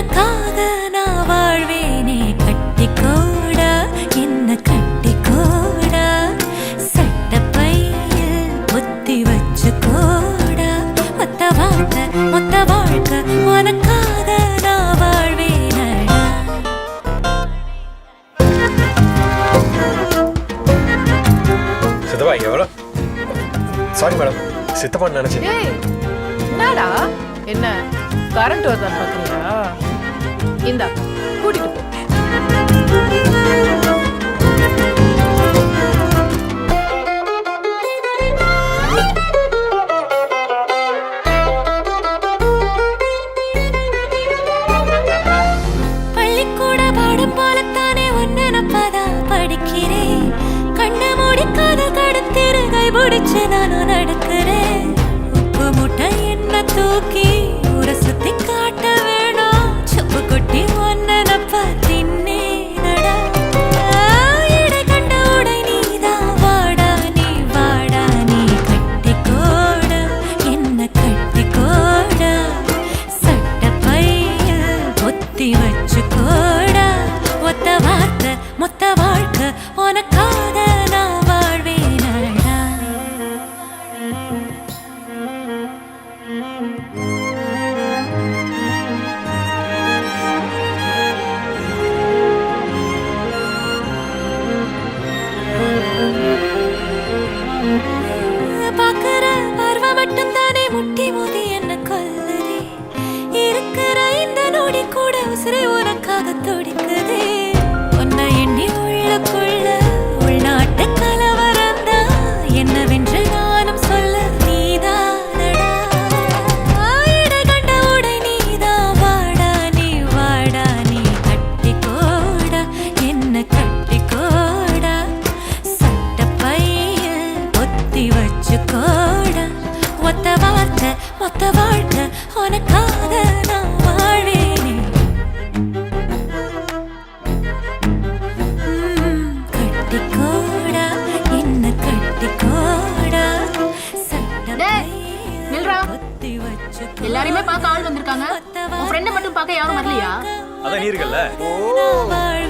உனக்காக நான் வாழ்வேனே கட்டிக்கோடா என்ன கட்டிக்கோடா சட்டப்பையில் புத்தி வச்சுக்கோடா மொத்த வாழ்க்கை உனக்காக நான் வாழ்வேனடா. சித்தப்பா எவ்வளோ சாரி மேடம் சித்தப்பான்னு நினைச்சேன். என்னடா என்ன கரண்ட் வருதான்னு பாக்குறியா? இந்தா கூட்டிட்டு போ. பள்ளிக்கூட பாடம் போலத்தானே ஒன்னு நப்பதா படிக்கிறேன். கண்ண மூடி காதல் கடத்திரு கை பிடிச்சு நானும் நடக்கிறேன். உப்பு முட்டை என்ன தூக்கி ஊர சுத்தி காட்ட வேணாம். சுப்பு கொட்டி ஒன்னு நப்ப தின்னேனடா. இடை கண்ட உடை நீதான் வாடா நீ கட்டிக்கோடா என்ன கட்டிக்கோடா சட்டப்பையில் புத்தி வச்சுக்கோடா மொத்த வாழ்க்கை உனக்காக நான் வாழ்வேனடா. பாக்குற பார்வை மட்டும் தானே முட்டி மோதி என்ன கொல்லுதே. இருக்கிற இந்த நொடி கூட உசுரை உனக்காக துடிக்குதே. உன்னை எண்ணி உள்ளுக்குள்ள உள்நாட்டு கலவரந்தா என்னவென்று நானும் சொல்ல நீதானடா. இடை கண்ட உடை நீதான் வாடா நீ கட்டிக்கோடா என்ன கட்டிக்கோடா சட்டப்பையில் புத்தி வச்சுக்கோடா மொத்த வாழ்க்கை உனக்காக நான் வாழ்வேனே. கட்டிக்கோடா என்ன கட்டிக்கோடா நில்றா. புத்தி வச்சுக்கோடா எல்லாரையுமே பார்க்க ஆள் வந்திருக்காங்க. உன் ஃப்ரெண்டை மட்டும் பார்க்க யாரும் வரலையா? அதான் நீ இருக்கல்ல. நான்